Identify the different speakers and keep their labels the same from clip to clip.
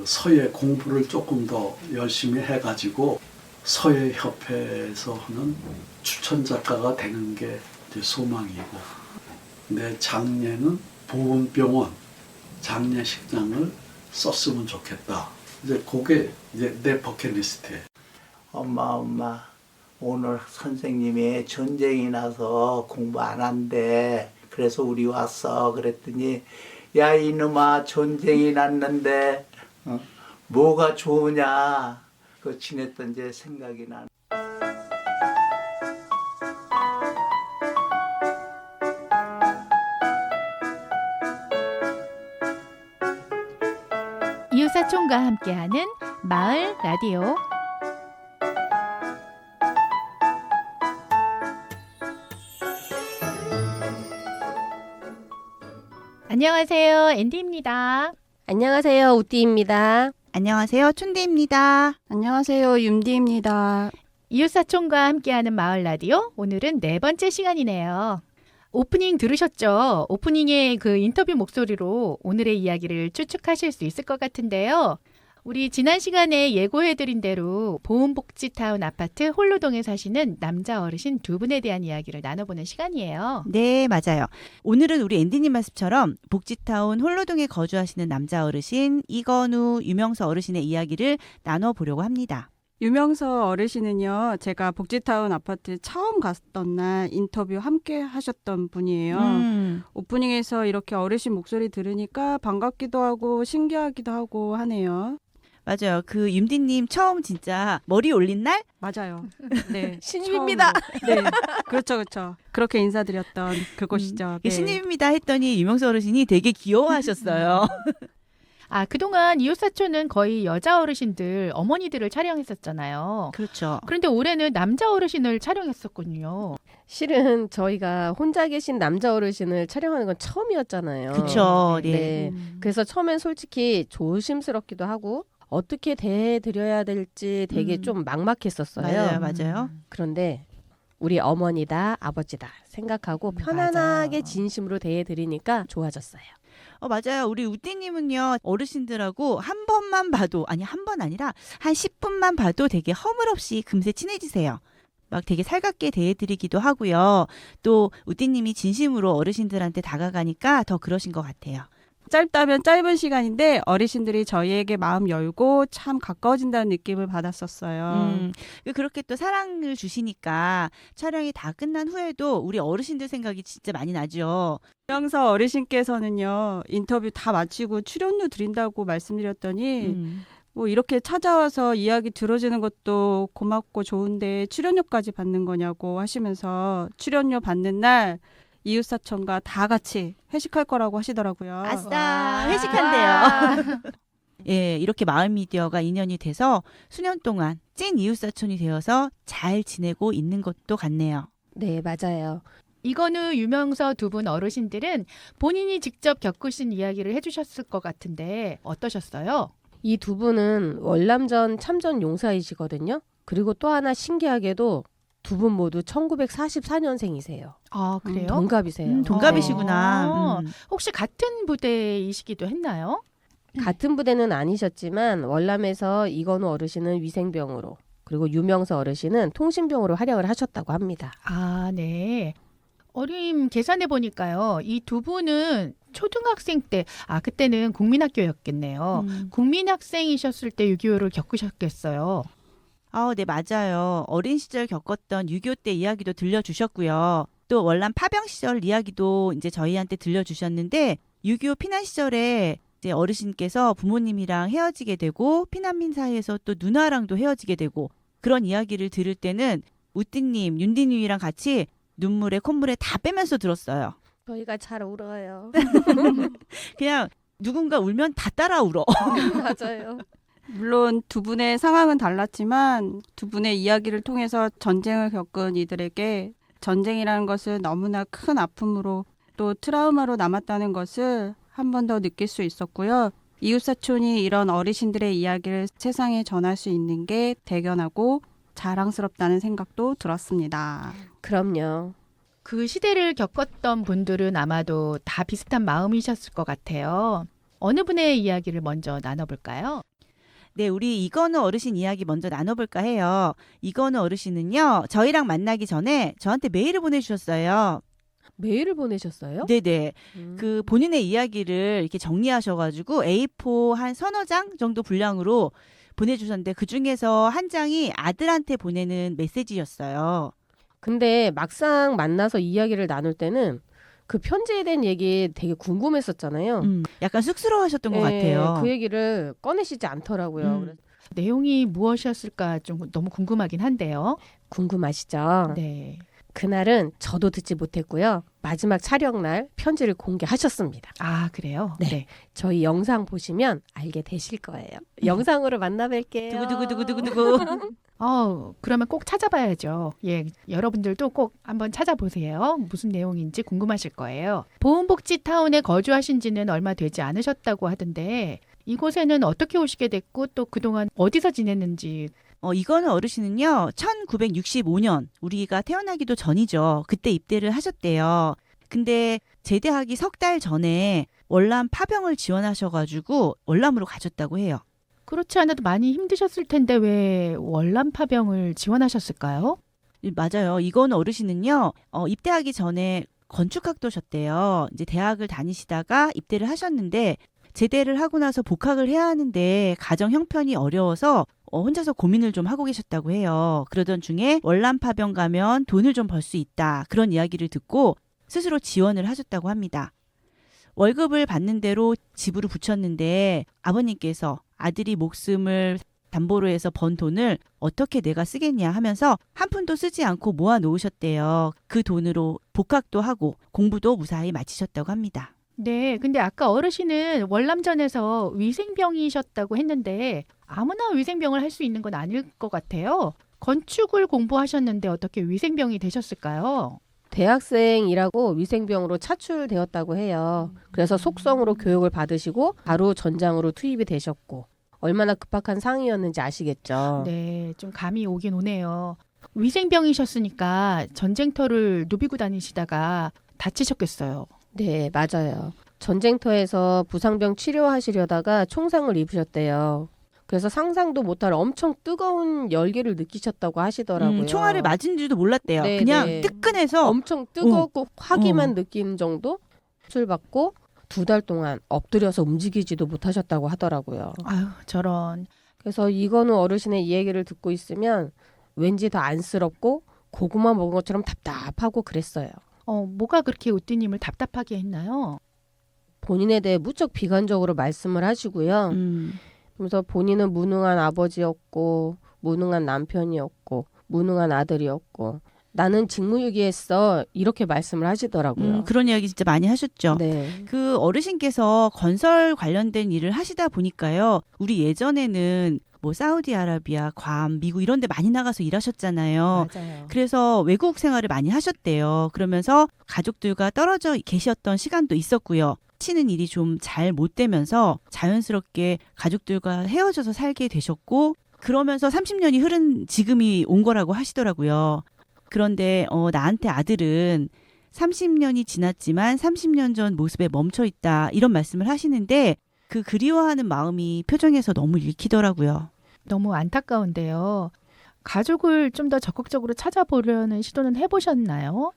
Speaker 1: 서예 공부를 조금 더 열심히 해가지고 서예협회에서 하는 추천 작가가 되는 게 이제 소망이고, 내 장례는 보건병원 장례식장을 썼으면 좋겠다. 이제 그게 이제 내 버킷리스트에.
Speaker 2: 엄마, 오늘 선생님이 전쟁이 나서 공부 안 한대. 그래서 우리 왔어. 그랬더니, 야, 이놈아, 전쟁이 났는데, 뭐가 좋으냐. 그 지냈던 제 생각이 나.
Speaker 3: 이웃사촌과 함께하는 마을 라디오. 안녕하세요, 앤디입니다.
Speaker 4: 안녕하세요, 우띠입니다.
Speaker 5: 안녕하세요, 춘디입니다.
Speaker 6: 안녕하세요, 윤디입니다.
Speaker 3: 이웃사촌과 함께하는 마을 라디오, 오늘은 4번째 시간이네요. 오프닝 들으셨죠? 오프닝의 그 인터뷰 목소리로 오늘의 이야기를 추측하실 수 있을 것 같은데요. 우리 지난 시간에 예고해드린 대로 보은복지타운 아파트 홀로동에 사시는 남자 어르신 두 분에 대한 이야기를 나눠보는 시간이에요.
Speaker 5: 네, 맞아요. 오늘은 우리 앤디님 말씀처럼 복지타운 홀로동에 거주하시는 남자 어르신 이건우 유명서 어르신의 이야기를 나눠보려고 합니다.
Speaker 6: 유명서 어르신은요, 제가 복지타운 아파트 처음 갔던 날 인터뷰 함께 하셨던 분이에요. 오프닝에서 이렇게 어르신 목소리 들으니까 반갑기도 하고 신기하기도 하고 하네요.
Speaker 5: 맞아요. 그 윤디님 처음 진짜 머리 올린 날?
Speaker 6: 맞아요. 네,
Speaker 5: 신입입니다.
Speaker 6: 처음으로. 네, 그렇죠. 그렇게 인사드렸던 그곳이죠. 네.
Speaker 5: 신입입니다 했더니 유명서 어르신이 되게 귀여워하셨어요.
Speaker 3: 그동안 이웃사촌은 거의 여자 어르신들, 어머니들을 촬영했었잖아요.
Speaker 5: 그렇죠.
Speaker 3: 그런데 올해는 남자 어르신을 촬영했었군요.
Speaker 4: 실은 저희가 혼자 계신 남자 어르신을 촬영하는 건 처음이었잖아요.
Speaker 5: 그렇죠. 네.
Speaker 4: 네. 그래서 처음엔 솔직히 조심스럽기도 하고 어떻게 대해드려야 될지 되게 좀 막막했었어요.
Speaker 5: 맞아요.
Speaker 4: 그런데 우리 어머니다, 아버지다 생각하고 편안하게
Speaker 5: 맞아요.
Speaker 4: 진심으로 대해드리니까 좋아졌어요.
Speaker 5: 맞아요. 우리 우띠님은요, 어르신들하고 한 번만 봐도, 아니 한 번 아니라 한 10분만 봐도 되게 허물없이 금세 친해지세요. 막 되게 살갑게 대해드리기도 하고요. 또 우띠님이 진심으로 어르신들한테 다가가니까 더 그러신 것 같아요.
Speaker 6: 짧다면 짧은 시간인데 어르신들이 저희에게 마음 열고 참 가까워진다는 느낌을 받았었어요.
Speaker 5: 그렇게 또 사랑을 주시니까 촬영이 다 끝난 후에도 우리 어르신들 생각이 진짜 많이 나죠.
Speaker 6: 유명서 어르신께서는요, 인터뷰 다 마치고 출연료 드린다고 말씀드렸더니 뭐 이렇게 찾아와서 이야기 들어주는 것도 고맙고 좋은데 출연료까지 받는 거냐고 하시면서 출연료 받는 날 이웃사촌과 다 같이 회식할 거라고 하시더라고요.
Speaker 5: 아싸, 회식한대요. 예, 이렇게 마을미디어가 인연이 돼서 수년 동안 찐 이웃사촌이 되어서 잘 지내고 있는 것도 같네요.
Speaker 4: 네, 맞아요.
Speaker 3: 이건우 유명서 두 분 어르신들은 본인이 직접 겪으신 이야기를 해주셨을 것 같은데 어떠셨어요?
Speaker 4: 이 두 분은 월남전 참전 용사이시거든요. 그리고 또 하나 신기하게도 두 분 모두 1944년생이세요.
Speaker 3: 아, 그래요?
Speaker 4: 동갑이세요.
Speaker 5: 동갑이시구나.
Speaker 3: 혹시 같은 부대이시기도 했나요?
Speaker 4: 같은 부대는 아니셨지만 월남에서 이건우 어르신은 위생병으로 그리고 유명서 어르신은 통신병으로 활약을 하셨다고 합니다.
Speaker 3: 아, 네. 어림 계산해 보니까요. 이 두 분은 초등학생 때, 그때는 국민학교였겠네요. 국민학생이셨을 때 6.25를 겪으셨겠어요.
Speaker 5: 네, 맞아요. 어린 시절 겪었던 6.25 때 이야기도 들려주셨고요. 또 월남 파병 시절 이야기도 이제 저희한테 들려주셨는데 6.25 피난 시절에 이제 어르신께서 부모님이랑 헤어지게 되고 피난민 사이에서 또 누나랑도 헤어지게 되고 그런 이야기를 들을 때는 우띠님, 윤디님이랑 같이 눈물에 콧물에 다 빼면서 들었어요.
Speaker 4: 저희가 잘 울어요.
Speaker 5: 그냥 누군가 울면 다 따라 울어.
Speaker 4: 맞아요.
Speaker 6: 물론 두 분의 상황은 달랐지만 두 분의 이야기를 통해서 전쟁을 겪은 이들에게 전쟁이라는 것은 너무나 큰 아픔으로 또 트라우마로 남았다는 것을 한 번 더 느낄 수 있었고요. 이웃사촌이 이런 어르신들의 이야기를 세상에 전할 수 있는 게 대견하고 자랑스럽다는 생각도 들었습니다.
Speaker 4: 그럼요.
Speaker 3: 그 시대를 겪었던 분들은 아마도 다 비슷한 마음이셨을 것 같아요. 어느 분의 이야기를 먼저 나눠볼까요?
Speaker 5: 네, 우리 이건우 어르신 이야기 먼저 나눠볼까 해요. 이건우 어르신은요, 저희랑 만나기 전에 저한테 메일을 보내주셨어요.
Speaker 4: 메일을 보내셨어요?
Speaker 5: 네네. 그 본인의 이야기를 이렇게 정리하셔가지고 A4 한 서너 장 정도 분량으로 보내주셨는데 그 중에서 한 장이 아들한테 보내는 메시지였어요.
Speaker 4: 근데 막상 만나서 이야기를 나눌 때는 그 편지에 대한 얘기 되게 궁금했었잖아요.
Speaker 5: 약간 쑥스러워하셨던 것
Speaker 4: 예,
Speaker 5: 같아요.
Speaker 4: 그 얘기를 꺼내시지 않더라고요. 그래서
Speaker 3: 내용이 무엇이었을까 좀 너무 궁금하긴 한데요.
Speaker 4: 궁금하시죠?
Speaker 3: 네.
Speaker 4: 그날은 저도 듣지 못했고요. 마지막 촬영 날 편지를 공개하셨습니다.
Speaker 3: 아, 그래요?
Speaker 4: 네. 저희 영상 보시면 알게 되실 거예요. 영상으로 만나뵐게요.
Speaker 5: 두구두구두구두구두구.
Speaker 3: 그러면 꼭 찾아봐야죠. 예, 여러분들도 꼭 한번 찾아보세요. 무슨 내용인지 궁금하실 거예요. 보은복지타운에 거주하신 지는 얼마 되지 않으셨다고 하던데 이곳에는 어떻게 오시게 됐고 또 그동안 어디서 지냈는지.
Speaker 5: 이거는 어르신은요, 1965년, 우리가 태어나기도 전이죠. 그때 입대를 하셨대요. 근데 제대하기 석 달 전에 월남 파병을 지원하셔가지고 월남으로 가셨다고 해요.
Speaker 3: 그렇지 않아도 많이 힘드셨을 텐데 왜 월남 파병을 지원하셨을까요?
Speaker 5: 맞아요. 이거는 어르신은요, 입대하기 전에 건축학도셨대요. 이제 대학을 다니시다가 입대를 하셨는데 제대를 하고 나서 복학을 해야 하는데 가정 형편이 어려워서 혼자서 고민을 좀 하고 계셨다고 해요. 그러던 중에 월남 파병 가면 돈을 좀 벌 수 있다. 그런 이야기를 듣고 스스로 지원을 하셨다고 합니다. 월급을 받는 대로 집으로 붙였는데 아버님께서 아들이 목숨을 담보로 해서 번 돈을 어떻게 내가 쓰겠냐 하면서 한 푼도 쓰지 않고 모아 놓으셨대요. 그 돈으로 복학도 하고 공부도 무사히 마치셨다고 합니다.
Speaker 3: 네, 근데 아까 어르신은 월남전에서 위생병이셨다고 했는데 아무나 위생병을 할 수 있는 건 아닐 것 같아요. 건축을 공부하셨는데 어떻게 위생병이 되셨을까요?
Speaker 4: 대학생이라고 위생병으로 차출되었다고 해요. 그래서 속성으로 교육을 받으시고 바로 전장으로 투입이 되셨고 얼마나 급박한 상황이었는지 아시겠죠?
Speaker 3: 네, 좀 감이 오긴 오네요. 위생병이셨으니까 전쟁터를 누비고 다니시다가 다치셨겠어요.
Speaker 4: 네, 맞아요. 전쟁터에서 부상병 치료하시려다가 총상을 입으셨대요. 그래서 상상도 못할 엄청 뜨거운 열기를 느끼셨다고 하시더라고요.
Speaker 5: 총알을 맞은지도 몰랐대요.
Speaker 4: 네,
Speaker 5: 그냥
Speaker 4: 네.
Speaker 5: 뜨끈해서
Speaker 4: 엄청 뜨겁고 화기만 느끼는 정도? 수술받고 2달 동안 엎드려서 움직이지도 못하셨다고 하더라고요.
Speaker 3: 아유, 저런.
Speaker 4: 그래서 이건우 어르신의 이 얘기를 듣고 있으면 왠지 더 안쓰럽고 고구마 먹은 것처럼 답답하고 그랬어요.
Speaker 3: 뭐가 그렇게 우띠님을 답답하게 했나요?
Speaker 4: 본인에 대해 무척 비관적으로 말씀을 하시고요. 그래서 본인은 무능한 아버지였고 무능한 남편이었고 무능한 아들이었고 나는 직무유기했어 이렇게 말씀을 하시더라고요.
Speaker 5: 그런 이야기 진짜 많이 하셨죠.
Speaker 4: 네.
Speaker 5: 그 어르신께서 건설 관련된 일을 하시다 보니까요. 우리 예전에는 뭐 사우디아라비아, 괌, 미국 이런 데 많이 나가서 일하셨잖아요.
Speaker 3: 맞아요.
Speaker 5: 그래서 외국 생활을 많이 하셨대요. 그러면서 가족들과 떨어져 계셨던 시간도 있었고요. 치는 일이 좀 잘 못 되면서 자연스럽게 가족들과 헤어져서 살게 되셨고 그러면서 30년이 흐른 지금이 온 거라고 하시더라고요. 그런데 나한테 아들은 30년이 지났지만 30년 전 모습에 멈춰 있다 이런 말씀을 하시는데 그 그리워하는 마음이 표정에서 너무 읽히더라고요.
Speaker 3: 너무 안타까운데요. 가족을 좀 더 적극적으로 찾아보려는 시도는 해보셨나요?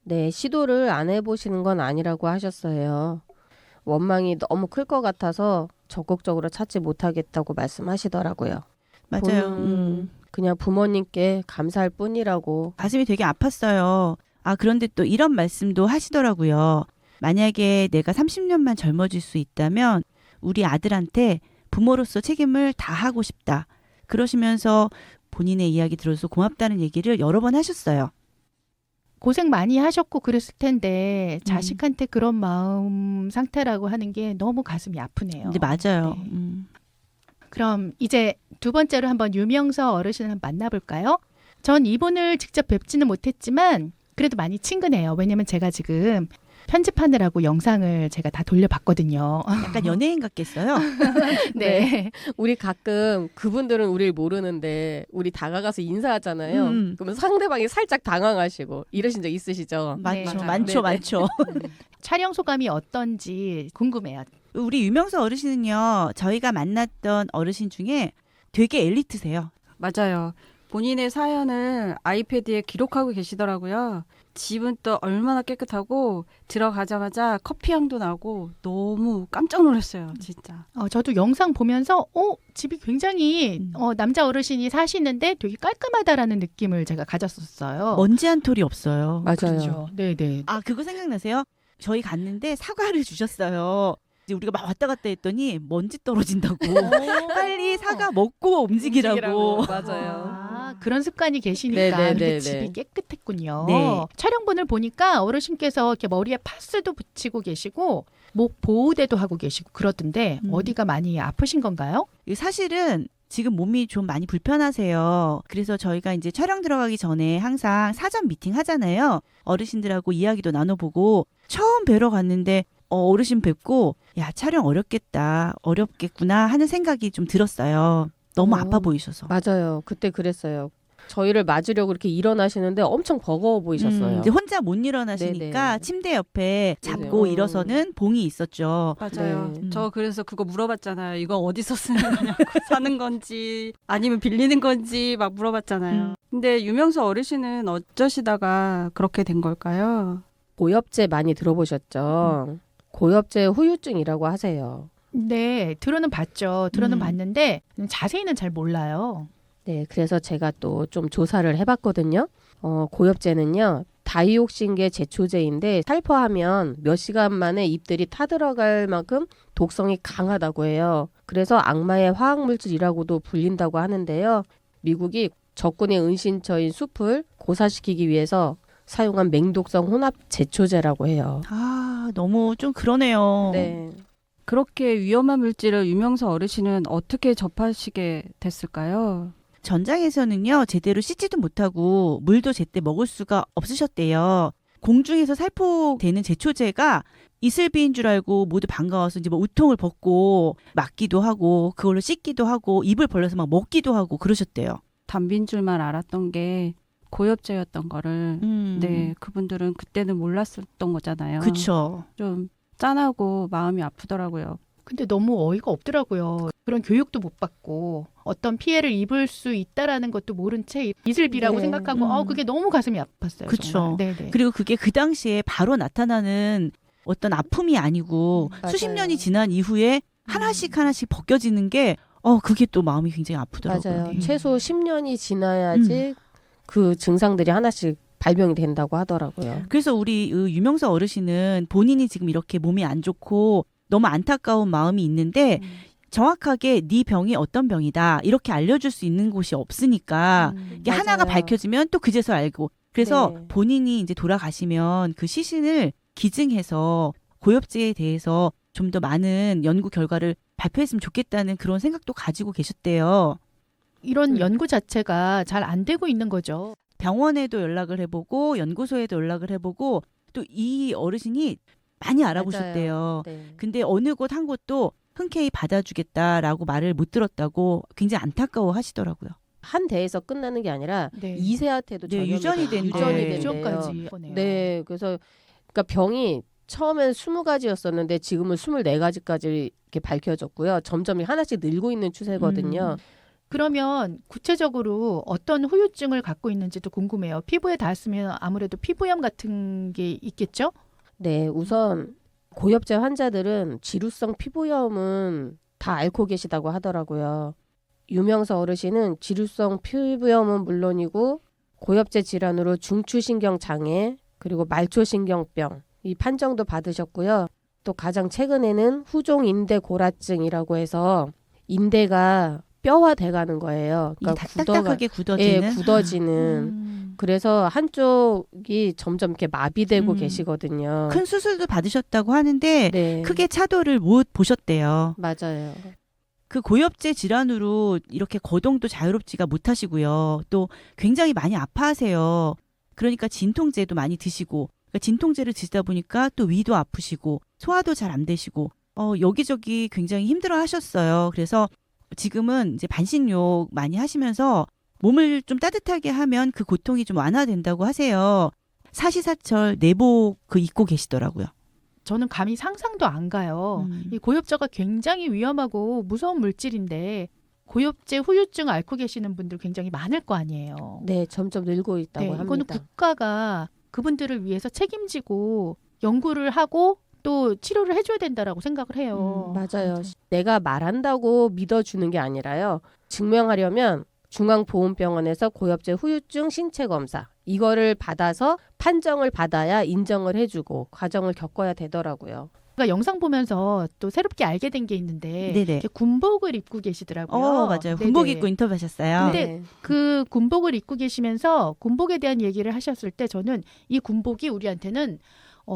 Speaker 4: 네, 시도를 안 해보시는 건 아니라고 하셨어요. 원망이 너무 클 것 같아서 적극적으로 찾지 못하겠다고 말씀하시더라고요.
Speaker 5: 맞아요.
Speaker 4: 그냥 부모님께 감사할 뿐이라고.
Speaker 5: 가슴이 되게 아팠어요. 그런데 또 이런 말씀도 하시더라고요. 만약에 내가 30년만 젊어질 수 있다면 우리 아들한테 부모로서 책임을 다하고 싶다. 그러시면서 본인의 이야기 들어서 고맙다는 얘기를 여러 번 하셨어요.
Speaker 3: 고생 많이 하셨고 그랬을 텐데 자식한테 그런 마음 상태라고 하는 게 너무 가슴이 아프네요.
Speaker 5: 근데 맞아요.
Speaker 3: 네. 그럼 이제 두 번째로 한번 유명서 어르신을 한번 만나볼까요? 전 이분을 직접 뵙지는 못했지만 그래도 많이 친근해요. 왜냐면 제가 지금 편집하느라고 영상을 제가 다 돌려봤거든요.
Speaker 5: 약간 연예인 같겠어요.
Speaker 3: 네.
Speaker 4: 우리 가끔 그분들은 우리를 모르는데 우리 다가가서 인사하잖아요. 그러면 상대방이 살짝 당황하시고 이러신 적 있으시죠?
Speaker 5: 많죠.
Speaker 3: 네.
Speaker 5: 많죠.
Speaker 4: 네네.
Speaker 5: 많죠.
Speaker 3: 촬영 소감이 어떤지 궁금해요.
Speaker 5: 우리 유명서 어르신은요, 저희가 만났던 어르신 중에 되게 엘리트세요.
Speaker 6: 맞아요. 본인의 사연을 아이패드에 기록하고 계시더라고요. 집은 또 얼마나 깨끗하고 들어가자마자 커피 향도 나고 너무 깜짝 놀랐어요, 진짜.
Speaker 3: 저도 영상 보면서 집이 굉장히 남자 어르신이 사시는데 되게 깔끔하다라는 느낌을 제가 가졌었어요.
Speaker 5: 먼지 한 톨이 없어요.
Speaker 4: 맞아요.
Speaker 3: 그렇죠. 네네.
Speaker 5: 아, 그거 생각나세요? 저희 갔는데 사과를 주셨어요. 이제 우리가 막 왔다 갔다 했더니 먼지 떨어진다고. 빨리 사과 먹고 움직이라고.
Speaker 3: 맞아요. 그런 습관이 계시니까
Speaker 4: 네네네네.
Speaker 3: 이렇게 집이 깨끗했군요.
Speaker 5: 네.
Speaker 3: 촬영본을 보니까 어르신께서 이렇게 머리에 파스도 붙이고 계시고 목 보호대도 하고 계시고 그러던데 어디가 많이 아프신 건가요?
Speaker 5: 사실은 지금 몸이 좀 많이 불편하세요. 그래서 저희가 이제 촬영 들어가기 전에 항상 사전 미팅 하잖아요. 어르신들하고 이야기도 나눠보고 처음 뵈러 갔는데 어르신 뵙고 야, 촬영 어렵겠구나 하는 생각이 좀 들었어요. 너무 아파 보이셔서.
Speaker 4: 맞아요. 그때 그랬어요. 저희를 맞으려고 이렇게 일어나시는데 엄청 버거워 보이셨어요.
Speaker 5: 이제 혼자 못 일어나시니까
Speaker 4: 네네.
Speaker 5: 침대 옆에 잡고
Speaker 4: 네네.
Speaker 5: 일어서는 봉이 있었죠.
Speaker 6: 맞아요.
Speaker 4: 네.
Speaker 6: 저 그래서 그거 물어봤잖아요. 이거 어디서 쓰는 거냐고. 사는 건지 아니면 빌리는 건지 막 물어봤잖아요. 근데 유명서 어르신은 어쩌시다가 그렇게 된 걸까요?
Speaker 4: 고엽제 많이 들어보셨죠? 고엽제 후유증이라고 하세요.
Speaker 3: 네, 들어는 봤죠. 들어는 봤는데 자세히는 잘 몰라요.
Speaker 4: 네, 그래서 제가 또 좀 조사를 해봤거든요. 고엽제는요, 다이옥신계 제초제인데 살포하면 몇 시간 만에 잎들이 타들어갈 만큼 독성이 강하다고 해요. 그래서 악마의 화학물질이라고도 불린다고 하는데요. 미국이 적군의 은신처인 숲을 고사시키기 위해서 사용한 맹독성 혼합 제초제라고 해요.
Speaker 5: 아, 너무 좀 그러네요.
Speaker 4: 네.
Speaker 6: 그렇게 위험한 물질을 유명서 어르신은 어떻게 접하시게 됐을까요?
Speaker 5: 전장에서는요, 제대로 씻지도 못하고 물도 제때 먹을 수가 없으셨대요. 공중에서 살포되는 제초제가 이슬비인 줄 알고 모두 반가워서 이제 뭐 우통을 벗고 맞기도 하고 그걸로 씻기도 하고 입을 벌려서 막 먹기도 하고 그러셨대요.
Speaker 6: 담빈 줄만 알았던 게 고엽제였던 거를 네, 그분들은 그때는 몰랐었던 거잖아요.
Speaker 5: 그쵸.
Speaker 6: 좀 짠하고 마음이 아프더라고요.
Speaker 3: 근데 너무 어이가 없더라고요. 그런 교육도 못 받고 어떤 피해를 입을 수 있다라는 것도 모른 채 이슬비라고
Speaker 4: 네.
Speaker 3: 생각하고 그게 너무 가슴이 아팠어요.
Speaker 5: 그쵸.
Speaker 3: 정말. 네네.
Speaker 5: 그리고 그게 그 당시에 바로 나타나는 어떤 아픔이 아니고
Speaker 4: 맞아요.
Speaker 5: 수십 년이 지난 이후에 하나씩 벗겨지는 게 그게 또 마음이 굉장히 아프더라고요.
Speaker 4: 맞아요. 최소 10년이 지나야지 그 증상들이 하나씩 발병이 된다고 하더라고요.
Speaker 5: 그래서 우리 유명서 어르신은 본인이 지금 이렇게 몸이 안 좋고 너무 안타까운 마음이 있는데 정확하게 네 병이 어떤 병이다 이렇게 알려줄 수 있는 곳이 없으니까 이게
Speaker 4: 맞아요.
Speaker 5: 하나가 밝혀지면 또 그제서 알고 그래서
Speaker 4: 네.
Speaker 5: 본인이 이제 돌아가시면 그 시신을 기증해서 고엽제에 대해서 좀 더 많은 연구 결과를 발표했으면 좋겠다는 그런 생각도 가지고 계셨대요.
Speaker 3: 이런 연구 자체가 잘 안 되고 있는 거죠.
Speaker 5: 병원에도 연락을 해보고 연구소에도 연락을 해보고 또 이 어르신이 많이 알아보셨대요.
Speaker 4: 네.
Speaker 5: 근데 어느 곳 한 곳도 흔쾌히 받아주겠다라고 말을 못 들었다고 굉장히 안타까워 하시더라고요.
Speaker 4: 한 대에서 끝나는 게 아니라
Speaker 3: 네.
Speaker 4: 2세한테도
Speaker 5: 네, 유전이 된대요.
Speaker 4: 유전이
Speaker 5: 네.
Speaker 4: 된대요.
Speaker 3: 유전까지.
Speaker 4: 네, 그래서 그러니까 병이 처음엔 20가지였었는데 지금은 24가지까지 이렇게 밝혀졌고요. 점점 하나씩 늘고 있는 추세거든요.
Speaker 3: 그러면 구체적으로 어떤 후유증을 갖고 있는지도 궁금해요. 피부에 닿았으면 아무래도 피부염 같은 게 있겠죠?
Speaker 4: 네, 우선 고엽제 환자들은 지루성 피부염은 다 앓고 계시다고 하더라고요. 유명서 어르신은 지루성 피부염은 물론이고 고엽제 질환으로 중추신경 장애 그리고 말초신경병 이 판정도 받으셨고요. 또 가장 최근에는 후종인대 고라증이라고 해서 인대가 뼈화돼 가는 거예요.
Speaker 5: 이게 딱딱하게 굳어지는.
Speaker 4: 예, 굳어지는. 그래서 한쪽이 점점 이렇게 마비되고 계시거든요.
Speaker 5: 큰 수술도 받으셨다고 하는데
Speaker 4: 네.
Speaker 5: 크게 차도를 못 보셨대요.
Speaker 4: 맞아요.
Speaker 5: 그 고엽제 질환으로 이렇게 거동도 자유롭지가 못하시고요. 또 굉장히 많이 아파하세요. 그러니까 진통제도 많이 드시고 그러니까 진통제를 드시다 보니까 또 위도 아프시고 소화도 잘 안 되시고 여기저기 굉장히 힘들어 하셨어요. 그래서 지금은 이제 반신욕 많이 하시면서 몸을 좀 따뜻하게 하면 그 고통이 좀 완화된다고 하세요. 사시사철 내복 입고 계시더라고요.
Speaker 3: 저는 감히 상상도 안 가요. 이 고엽제가 굉장히 위험하고 무서운 물질인데 고엽제 후유증 앓고 계시는 분들 굉장히 많을 거 아니에요.
Speaker 4: 네, 점점 늘고 있다고 합니다.
Speaker 3: 이거는 국가가 그분들을 위해서 책임지고 연구를 하고 또 치료를 해줘야 된다라고 생각을 해요.
Speaker 4: 맞아요. 내가 말한다고 믿어주는 게 아니라요. 증명하려면 중앙보훈병원에서 고엽제 후유증 신체 검사 이거를 받아서 판정을 받아야 인정을 해주고 과정을 겪어야 되더라고요.
Speaker 3: 제가 영상 보면서 또 새롭게 알게 된 게 있는데
Speaker 5: 네네.
Speaker 3: 이렇게 군복을 입고 계시더라고요.
Speaker 5: 맞아요.
Speaker 3: 네네.
Speaker 5: 군복 입고 인터뷰하셨어요.
Speaker 3: 근데
Speaker 4: 네.
Speaker 3: 그 군복을 입고 계시면서 군복에 대한 얘기를 하셨을 때 저는 이 군복이 우리한테는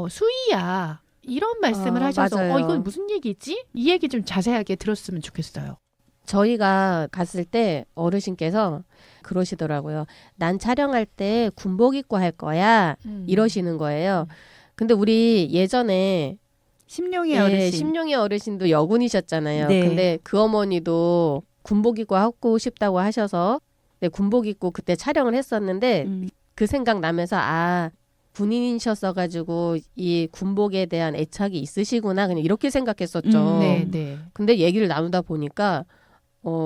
Speaker 3: 수의야 이런 말씀을 하셔서
Speaker 4: 맞아요.
Speaker 3: 이건 무슨 얘기지? 이 얘기 좀 자세하게 들었으면 좋겠어요.
Speaker 4: 저희가 갔을 때 어르신께서 그러시더라고요. 난 촬영할 때 군복 입고 할 거야. 이러시는 거예요. 근데 우리 예전에
Speaker 5: 심룡이
Speaker 4: 예,
Speaker 5: 어르신.
Speaker 4: 심룡이 어르신도 여군이셨잖아요.
Speaker 5: 네.
Speaker 4: 근데 그 어머니도 군복 입고 하고 싶다고 하셔서 네, 군복 입고 그때 촬영을 했었는데 그 생각 나면서 군인이셨어가지고 이 군복에 대한 애착이 있으시구나 그냥 이렇게 생각했었죠.
Speaker 3: 네.
Speaker 4: 근데 얘기를 나누다 보니까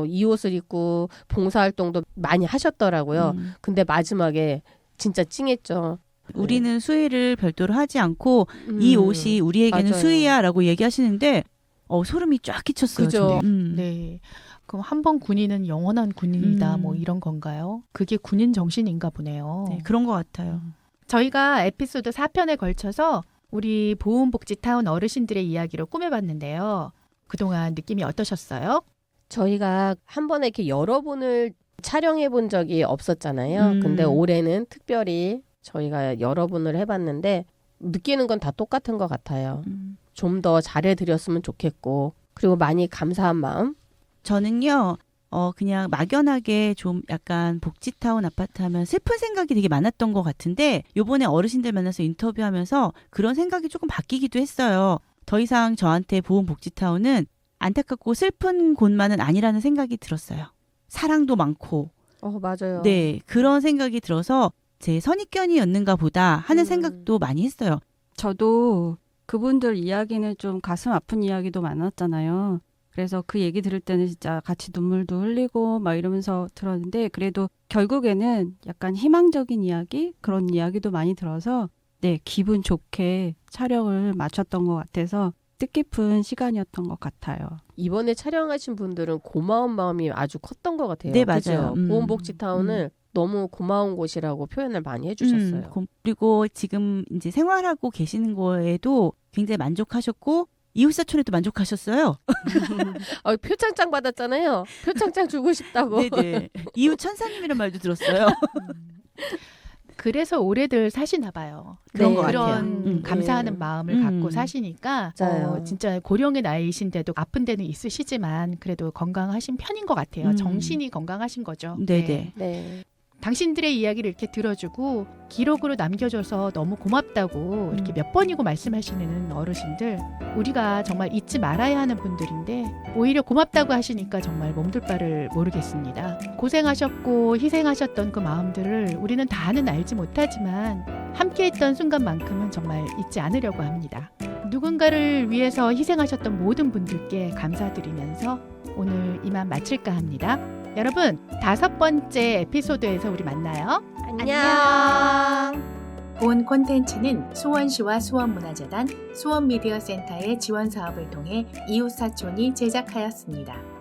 Speaker 4: 이 옷을 입고 봉사활동도 많이 하셨더라고요. 근데 마지막에 진짜 찡했죠.
Speaker 5: 우리는 수의를 별도로 하지 않고 이 옷이 우리에게는
Speaker 4: 맞아요.
Speaker 5: 수의야라고 얘기하시는데 소름이 쫙 끼쳤어요.
Speaker 4: 그죠.
Speaker 5: 저는.
Speaker 3: 네. 그럼 한 번 군인은 영원한 군인이다 뭐 이런 건가요? 그게 군인 정신인가 보네요.
Speaker 5: 네, 그런 것 같아요.
Speaker 3: 저희가 에피소드 4편에 걸쳐서 우리 보훈복지타운 어르신들의 이야기로 꾸며봤는데요. 그동안 느낌이 어떠셨어요?
Speaker 4: 저희가 한 번에 이렇게 여러 분을 촬영해 본 적이 없었잖아요. 근데 올해는 특별히 저희가 여러 분을 해봤는데 느끼는 건 다 똑같은 것 같아요. 좀 더 잘해드렸으면 좋겠고 그리고 많이 감사한 마음.
Speaker 5: 저는요, 그냥 막연하게 좀 약간 복지타운 아파트 하면 슬픈 생각이 되게 많았던 것 같은데 요번에 어르신들 만나서 인터뷰하면서 그런 생각이 조금 바뀌기도 했어요. 더 이상 저한테 보훈복지타운은 안타깝고 슬픈 곳만은 아니라는 생각이 들었어요. 사랑도 많고.
Speaker 4: 맞아요.
Speaker 5: 네, 그런 생각이 들어서 제 선입견이었는가 보다 하는 생각도 많이 했어요.
Speaker 6: 저도 그분들 이야기는 좀 가슴 아픈 이야기도 많았잖아요. 그래서 그 얘기 들을 때는 진짜 같이 눈물도 흘리고 막 이러면서 들었는데 그래도 결국에는 약간 희망적인 이야기 그런 이야기도 많이 들어서 네, 기분 좋게 촬영을 마쳤던 것 같아서 뜻깊은 시간이었던 것 같아요.
Speaker 4: 이번에 촬영하신 분들은 고마운 마음이 아주 컸던 것 같아요.
Speaker 5: 네,
Speaker 4: 그죠?
Speaker 5: 맞아요.
Speaker 4: 보훈복지타운을 너무 고마운 곳이라고 표현을 많이 해주셨어요.
Speaker 5: 그리고 지금 이제 생활하고 계시는 거에도 굉장히 만족하셨고 이웃사촌에도 만족하셨어요.
Speaker 4: 표창장 받았잖아요. 표창장 주고 싶다고.
Speaker 5: 네네. 이웃 천사님이란 말도 들었어요.
Speaker 3: 그래서 오래들 사시나 봐요.
Speaker 5: 그런 것 같아요.
Speaker 3: 그런 감사하는
Speaker 4: 네.
Speaker 3: 마음을 갖고 사시니까
Speaker 4: 맞아요.
Speaker 3: 진짜 고령의 나이이신데도 아픈 데는 있으시지만 그래도 건강하신 편인 것 같아요. 정신이 건강하신 거죠.
Speaker 5: 네네.
Speaker 4: 네.
Speaker 3: 당신들의 이야기를 이렇게 들어주고 기록으로 남겨줘서 너무 고맙다고 이렇게 몇 번이고 말씀하시는 어르신들 우리가 정말 잊지 말아야 하는 분들인데 오히려 고맙다고 하시니까 정말 몸둘 바를 모르겠습니다. 고생하셨고 희생하셨던 그 마음들을 우리는 다는 알지 못하지만 함께했던 순간만큼은 정말 잊지 않으려고 합니다. 누군가를 위해서 희생하셨던 모든 분들께 감사드리면서 오늘 이만 마칠까 합니다. 여러분 5번째 에피소드에서 우리 만나요.
Speaker 4: 안녕.
Speaker 7: 본 콘텐츠는 수원시와 수원문화재단, 수원미디어센터의 지원 사업을 통해 이웃사촌이 제작하였습니다.